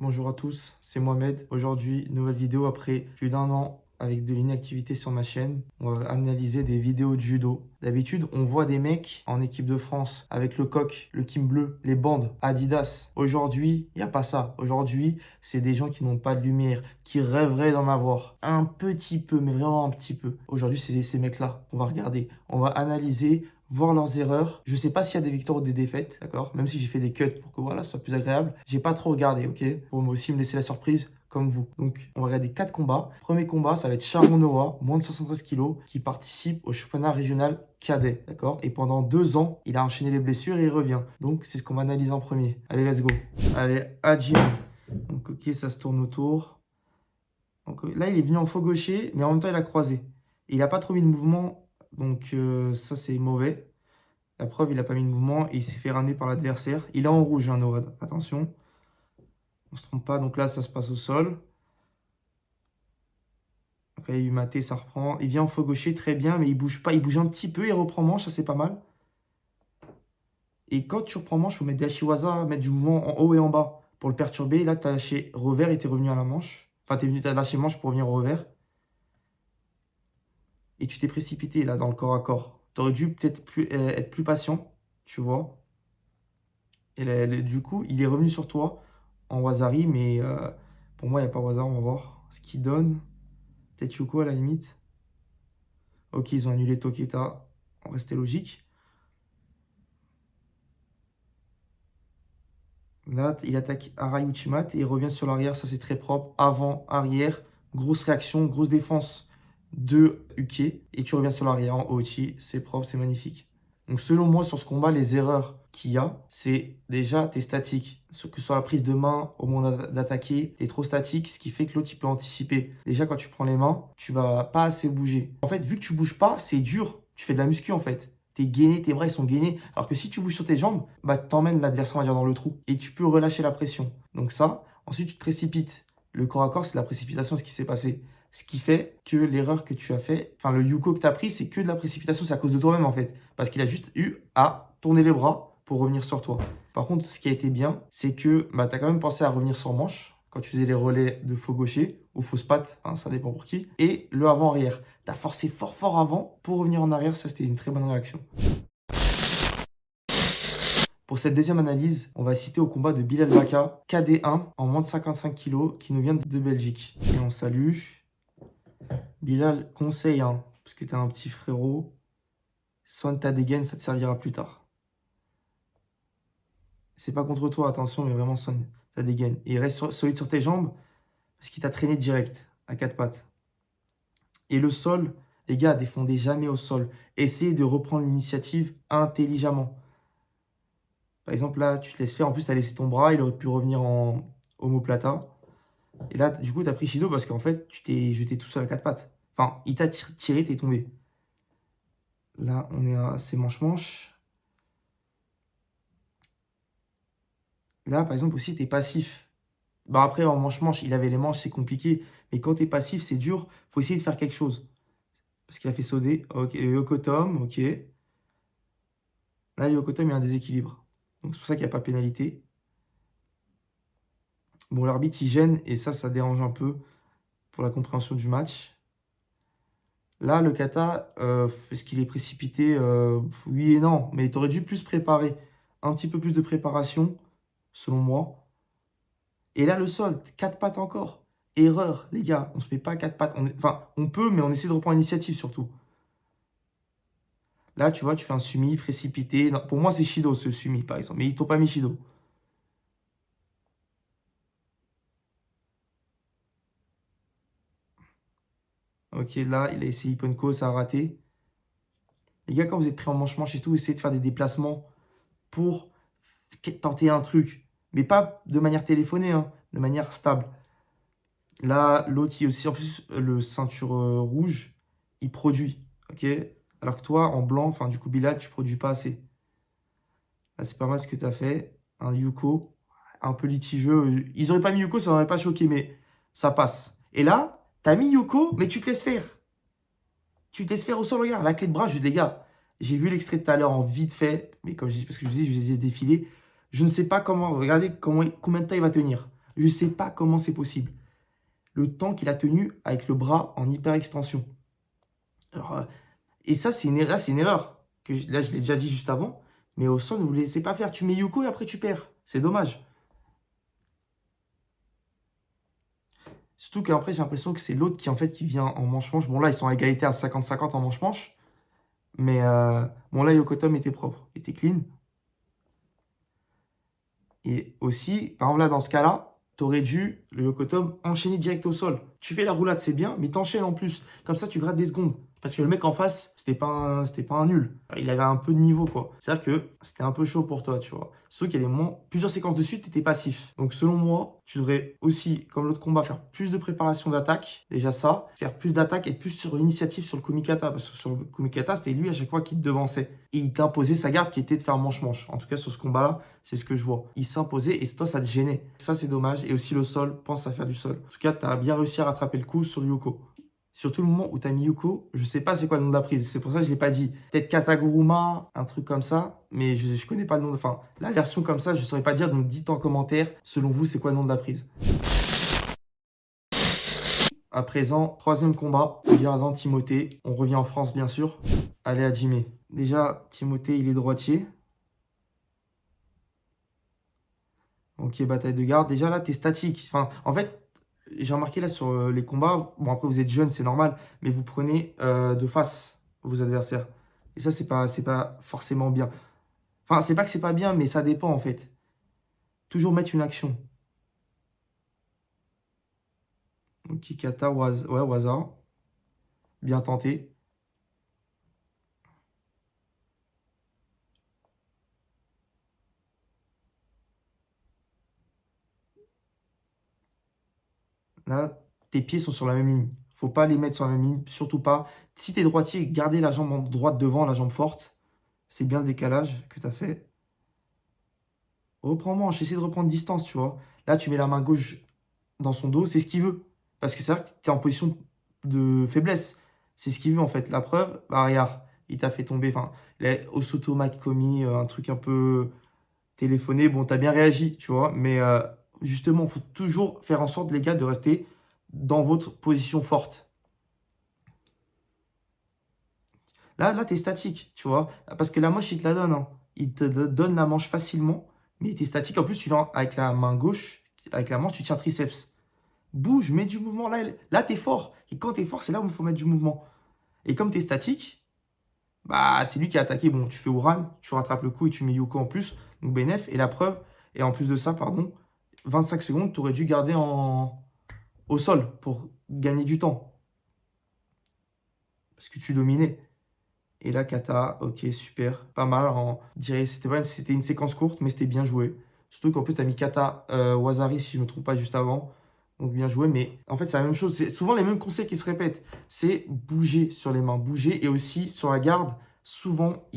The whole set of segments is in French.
Bonjour à tous, c'est Mohamed. Aujourd'hui, nouvelle vidéo après plus d'un an avec de l'inactivité sur ma chaîne. On va analyser des vidéos de judo. D'habitude, on voit des mecs en équipe de France avec le coq, le kim bleu, les bandes, Adidas. Aujourd'hui, il n'y a pas ça. Aujourd'hui, c'est des gens qui n'ont pas de lumière, qui rêveraient d'en avoir un petit peu, mais vraiment un petit peu. Aujourd'hui, c'est ces mecs-là qu'on va regarder. On va analyser, voir leurs erreurs. Je sais pas s'il y a des victoires ou des défaites, d'accord? Même si j'ai fait des cuts pour que voilà, ce soit plus agréable. J'ai pas trop regardé, ok? Pour moi aussi me laisser la surprise comme vous. Donc, on va regarder 4 combats. Premier combat, ça va être Sharon Noah, moins de 73 kilos, qui participe au championnat régional cadet, d'accord? Et pendant 2 ans, il a enchaîné les blessures et il revient. Donc, c'est ce qu'on va analyser en premier. Allez, let's go. Allez, Hajime. Donc, ok, ça se tourne autour. Donc, là, il est venu en faux gaucher, mais en même temps, il a croisé. Il n'a pas trop mis de mouvement, donc ça, c'est mauvais. La preuve, il n'a pas mis de mouvement et il s'est fait ramener par l'adversaire. Il est en rouge, hein, Noah. Attention. On ne se trompe pas. Donc là, ça se passe au sol. Donc là, il y a eu maté, ça reprend. Il vient en faux gaucher, très bien, mais il bouge pas. Il bouge un petit peu, il reprend manche, ça c'est pas mal. Et quand tu reprends manche, il faut mettre des ashiwaza, mettre du mouvement en haut et en bas pour le perturber. Là, tu as lâché revers et tu es revenu à la manche. Enfin, tu as lâché manche pour revenir au revers. Et tu t'es précipité là dans le corps à corps. Tu aurais dû peut-être être plus patient, tu vois. Et là, du coup, il est revenu sur toi en Wazari, mais pour moi, il n'y a pas Waza, on va voir ce qu'il donne. Peut-être Yuko à la limite. Ok, ils ont annulé Toketa, on restait logique. Là, il attaque Arai Uchimat et il revient sur l'arrière, ça c'est très propre. Avant, arrière, grosse réaction, grosse défense de Uke. Et tu reviens sur l'arrière en Ochi, c'est propre, c'est magnifique. Donc selon moi, sur ce combat, les erreurs qu'il y a, c'est déjà tes statiques. Que ce soit la prise de main au moment d'attaquer, tu es trop statique, ce qui fait que l'autre il peut anticiper. Déjà, quand tu prends les mains, tu vas pas assez bouger. En fait, vu que tu bouges pas, c'est dur. Tu fais de la muscu en fait. T'es gainé, tes bras ils sont gainés. Alors que si tu bouges sur tes jambes, bah t'emmènes l'adversaire on va dire dans le trou. Et tu peux relâcher la pression. Donc ça, ensuite tu te précipites. Le corps à corps, c'est la précipitation, ce qui s'est passé. Ce qui fait que l'erreur que tu as fait, enfin le Yuko que tu as pris, c'est que de la précipitation, c'est à cause de toi-même en fait. Parce qu'il a juste eu à tourner les bras pour revenir sur toi. Par contre, ce qui a été bien, c'est que bah, tu as quand même pensé à revenir sur manche quand tu faisais les relais de faux gaucher ou fausse patte, hein, ça dépend pour qui. Et le avant-arrière. Tu as forcé fort fort avant pour revenir en arrière, ça c'était une très bonne réaction. Pour cette deuxième analyse, on va assister au combat de Bilal Baka, KD1, en moins de 55 kg, qui nous vient de Belgique. Et on salue. Bilal, conseille, hein, parce que tu es un petit frérot, soigne ta dégaine, ça te servira plus tard. C'est pas contre toi, attention, mais vraiment soigne ta dégaine. Et reste solide sur tes jambes, parce qu'il t'a traîné direct, à 4 pattes. Et le sol, les gars, défendez jamais au sol. Essayez de reprendre l'initiative intelligemment. Par exemple, là, tu te laisses faire. En plus, tu as laissé ton bras, il aurait pu revenir en omoplata. Et là, du coup, tu as pris Shido parce qu'en fait, tu t'es jeté tout seul à 4 pattes. Enfin, il t'a tiré, t'es tombé. Là, on est à c'est manche-manche. Là, par exemple, aussi, tu es passif. Bah après, en manche-manche, il avait les manches, c'est compliqué. Mais quand tu es passif, c'est dur. Faut essayer de faire quelque chose. Parce qu'il a fait Sodé. Ok, Yokotom, ok. Là, Yokotom, il y a un déséquilibre. Donc, c'est pour ça qu'il n'y a pas pénalité. Bon, l'arbitre, il gêne. Et ça dérange un peu pour la compréhension du match. Là, le kata, est-ce qu'il est précipité? Oui et non. Mais tu aurais dû plus préparer. Un petit peu plus de préparation, selon moi. Et là, le sol, 4 pattes encore. Erreur, les gars. On ne se met pas 4 pattes. Enfin, on peut, mais on essaie de reprendre l'initiative surtout. Là, tu vois, tu fais un sumi précipité. Non, pour moi, c'est Shido, ce sumi, par exemple. Mais ils t'ont pas mis Shido. Ok, là, il a essayé Ipponko, ça a raté. Les gars, quand vous êtes prêts en manche-manche et tout, essayez de faire des déplacements pour tenter un truc. Mais pas de manière téléphonée, hein, de manière stable. Là, l'autre, il aussi, en plus, le ceinture rouge, il produit. Ok. Alors que toi, en blanc, enfin, du coup, Bilal, tu produis pas assez. Là, c'est pas mal ce que tu as fait. Un Yuko, un peu litigieux. Ils auraient pas mis Yuko, ça n'aurait pas choqué, mais ça passe. Et là, tu as mis Yuko, mais tu te laisses faire. Tu te laisses faire au sol, regarde, la clé de bras, les gars, j'ai vu l'extrait de tout à l'heure en vite fait, mais comme je dis, parce que je vous dis, je les ai défilés. Je ne sais pas comment, regardez combien de temps il va tenir. Je ne sais pas comment c'est possible. Le temps qu'il a tenu avec le bras en hyper extension. Alors, et ça, c'est une erreur. Là, je l'ai déjà dit juste avant. Mais au sol, ne vous laissez pas faire. Tu mets Yuko et après tu perds. C'est dommage. Surtout qu'après, j'ai l'impression que c'est l'autre qui, en fait, qui vient en manche-manche. Bon, là, ils sont à égalité à 50-50 en manche-manche. Mais bon, là, Yokotom était propre, était clean. Et aussi, par exemple, là, dans ce cas-là, tu aurais dû, le Yokotom, enchaîner direct au sol. Tu fais la roulade, c'est bien, mais t'enchaînes en plus. Comme ça, tu grattes des secondes. Parce que le mec en face, c'était pas un nul. Il avait un peu de niveau, quoi. C'est-à-dire que c'était un peu chaud pour toi, tu vois. Sauf qu'il y a des moments, plusieurs séquences de suite, tu étais passif. Donc, selon moi, tu devrais aussi, comme l'autre combat, faire plus de préparation d'attaque. Déjà ça, faire plus d'attaque et plus sur l'initiative sur le Kumikata. Parce que sur le Kumikata, c'était lui à chaque fois qui te devançait. Et il t'imposait sa garde qui était de faire manche-manche. En tout cas, sur ce combat-là, c'est ce que je vois. Il s'imposait et toi, ça te gênait. Ça, c'est dommage. Et aussi le sol, pense à faire du sol. En tout cas, tu as bien réussi à rattraper le coup sur le Yuko. Surtout le moment où tu as mis Yuko, je sais pas c'est quoi le nom de la prise. C'est pour ça que je l'ai pas dit. Peut-être Kataguruma, un truc comme ça. Mais je connais pas le nom. Enfin, la version comme ça, je saurais pas dire. Donc dites en commentaire, selon vous, c'est quoi le nom de la prise. À présent, troisième combat. Regardant Timothée. On revient en France, bien sûr. Allez à Jimé. Déjà, Timothée, il est droitier. Ok, bataille de garde. Déjà là, tu es statique. Enfin, en fait, j'ai remarqué là sur les combats, bon après vous êtes jeune, c'est normal, mais vous prenez de face vos adversaires. Et ça, c'est pas forcément bien. Enfin, c'est pas que c'est pas bien, mais ça dépend en fait. Toujours mettre une action. Ok, kata, ouais, au hasard. Bien tenté. Là, tes pieds sont sur la même ligne. Faut pas les mettre sur la même ligne, surtout pas. Si tu es droitier, gardez la jambe droite devant, la jambe forte. C'est bien le décalage que tu as fait. Reprends manche, essaie de reprendre distance, tu vois. Là, tu mets la main gauche dans son dos, c'est ce qu'il veut. Parce que c'est vrai que tu es en position de faiblesse. C'est ce qu'il veut en fait. La preuve, bah regarde, il t'a fait tomber. Enfin, Osoto Makomi, un truc un peu téléphoné. Bon, tu as bien réagi, tu vois. Mais justement, il faut toujours faire en sorte, les gars, de rester dans votre position forte. Là tu es statique, tu vois. Parce que la manche, il te la donne, hein. Il te donne la manche facilement. Mais tu es statique. En plus, tu viens avec la main gauche, avec la manche, tu tiens triceps. Bouge, mets du mouvement. Là tu es fort. Et quand tu es fort, c'est là où il faut mettre du mouvement. Et comme tu es statique, bah, c'est lui qui a attaqué. Bon, tu fais Uran, tu rattrapes le coup et tu mets Yuko en plus. Donc bénef. Et la preuve, et en plus de ça, pardon, 25 secondes, tu aurais dû garder au sol pour gagner du temps. Parce que tu dominais. Et là, kata, ok, super. Pas mal. C'était une séquence courte, mais c'était bien joué. Surtout qu'en plus, tu as mis kata Wazari, si je ne me trompe pas, juste avant. Donc bien joué, mais en fait c'est la même chose. C'est souvent les mêmes conseils qui se répètent. C'est bouger sur les mains, bouger et aussi sur la garde. Souvent,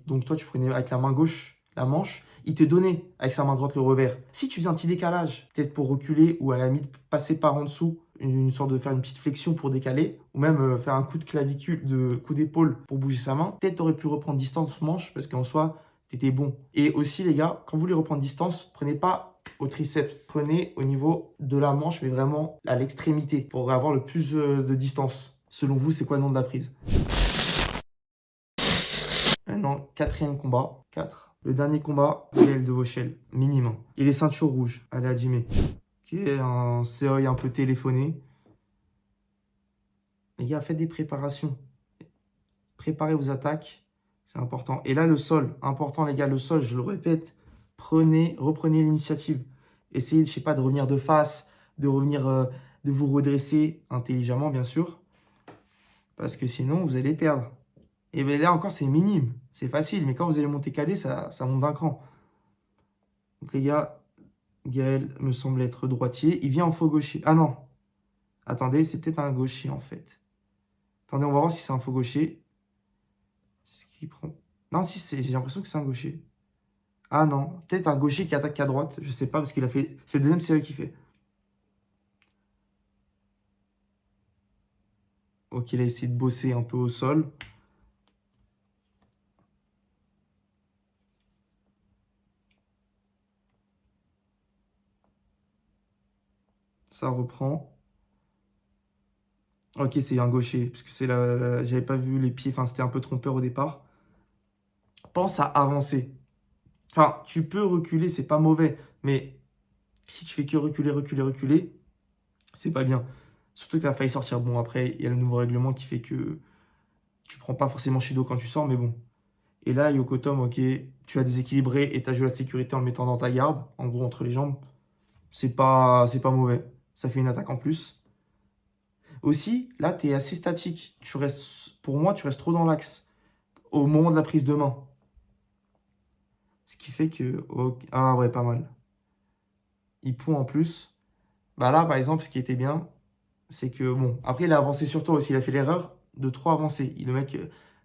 donc toi tu prenais avec la main gauche la manche, il te donnait avec sa main droite le revers. Si tu faisais un petit décalage, peut-être pour reculer ou à la limite passer par en dessous, une sorte de faire une petite flexion pour décaler, ou même faire un coup de clavicule, de coup d'épaule pour bouger sa main, peut-être tu aurais pu reprendre distance manche parce qu'en soi, tu étais bon. Et aussi les gars, quand vous voulez reprendre distance, prenez pas au triceps. Prenez au niveau de la manche, mais vraiment à l'extrémité pour avoir le plus de distance. Selon vous, c'est quoi le nom de la prise? Maintenant, quatrième combat. 4. Le dernier combat, Gaël de Vauchel. Minimum. Il est ceinture rouge. Allez, Hajime. Qui est un COI un peu téléphoné. Les gars, faites des préparations. Préparez vos attaques. C'est important. Et là, le sol. Important, les gars, le sol, je le répète. Reprenez l'initiative. Essayez, je sais pas, de revenir de face, de revenir, de vous redresser intelligemment, bien sûr. Parce que sinon, vous allez perdre. Et bien là encore, c'est minime. C'est facile. Mais quand vous allez monter KD, ça monte d'un cran. Donc les gars, Gaël me semble être droitier. Il vient en faux gaucher. Ah non. Attendez, c'est peut-être un gaucher en fait. Attendez, on va voir si c'est un faux gaucher. Ce qui prend... Non, si, j'ai l'impression que c'est un gaucher. Ah non, peut-être un gaucher qui attaque à droite. Je sais pas parce qu'il a fait... C'est le deuxième série qu'il fait. Ok, il a essayé de bosser un peu au sol. Ça reprend. Ok, c'est un gaucher, parce que j'avais pas vu les pieds, enfin c'était un peu trompeur au départ. Pense à avancer. Enfin, tu peux reculer, c'est pas mauvais, mais si tu fais que reculer, reculer, reculer, c'est pas bien. Surtout que tu as failli sortir. Bon, après, il y a le nouveau règlement qui fait que tu prends pas forcément Shido quand tu sors, mais bon. Et là, Yokotom, ok, tu as déséquilibré et tu as joué la sécurité en le mettant dans ta garde, en gros entre les jambes. C'est pas mauvais. Ça fait une attaque en plus. Aussi, là, tu es assez statique. Pour moi, tu restes trop dans l'axe au moment de la prise de main. Ce qui fait que... ok, ah ouais, pas mal. Il pond en plus. Bah là, par exemple, ce qui était bien, c'est que, bon, après, il a avancé sur toi aussi. Il a fait l'erreur de trop avancer. Le mec,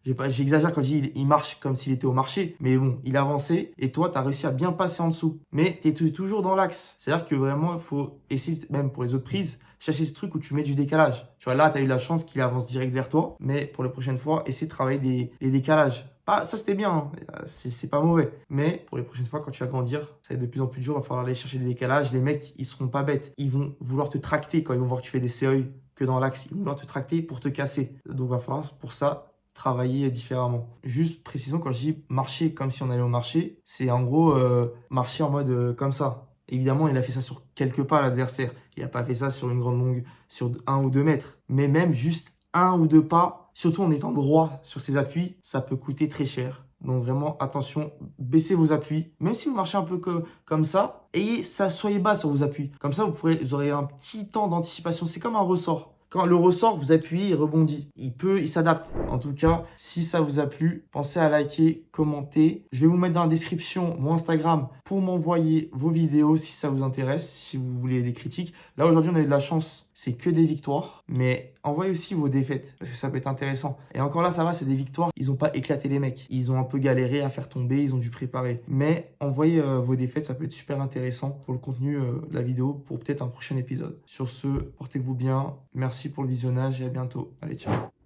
j'exagère quand je dis il marche comme s'il était au marché. Mais bon, il a avancé et toi, tu as réussi à bien passer en dessous. Mais tu es toujours dans l'axe. C'est-à-dire que vraiment, il faut essayer, même pour les autres prises, chercher ce truc où tu mets du décalage. Tu vois, là, tu as eu la chance qu'il avance direct vers toi. Mais pour les prochaines fois, essaie de travailler des décalages. Pas, ça, c'était bien, hein. C'est pas mauvais. Mais pour les prochaines fois, quand tu vas grandir, ça va être de plus en plus dur. Il va falloir aller chercher des décalages. Les mecs, ils seront pas bêtes. Ils vont vouloir te tracter quand ils vont voir que tu fais des CE que dans l'axe. Ils vont vouloir te tracter pour te casser. Donc, il va falloir pour ça travailler différemment. Juste précision, quand je dis marcher comme si on allait au marché, c'est en gros marcher en mode comme ça. Évidemment, il a fait ça sur quelques pas l'adversaire. Il n'a pas fait ça sur une grande longue, sur 1 ou 2 mètres. Mais même juste 1 ou 2 pas, surtout en étant droit sur ses appuis, ça peut coûter très cher. Donc vraiment, attention, baissez vos appuis. Même si vous marchez un peu comme ça, soyez bas sur vos appuis. Comme ça, vous aurez un petit temps d'anticipation. C'est comme un ressort. Quand le ressort, vous appuyez, il rebondit. Il s'adapte. En tout cas, si ça vous a plu, pensez à liker, commenter. Je vais vous mettre dans la description mon Instagram pour m'envoyer vos vidéos si ça vous intéresse, si vous voulez des critiques. Là, aujourd'hui, on a eu de la chance. C'est que des victoires. Mais envoyez aussi vos défaites parce que ça peut être intéressant. Et encore là, ça va, c'est des victoires. Ils n'ont pas éclaté les mecs. Ils ont un peu galéré à faire tomber. Ils ont dû préparer. Mais envoyez vos défaites. Ça peut être super intéressant pour le contenu de la vidéo, pour peut-être un prochain épisode. Sur ce, portez-vous bien. Merci pour le visionnage et à bientôt. Allez, ciao.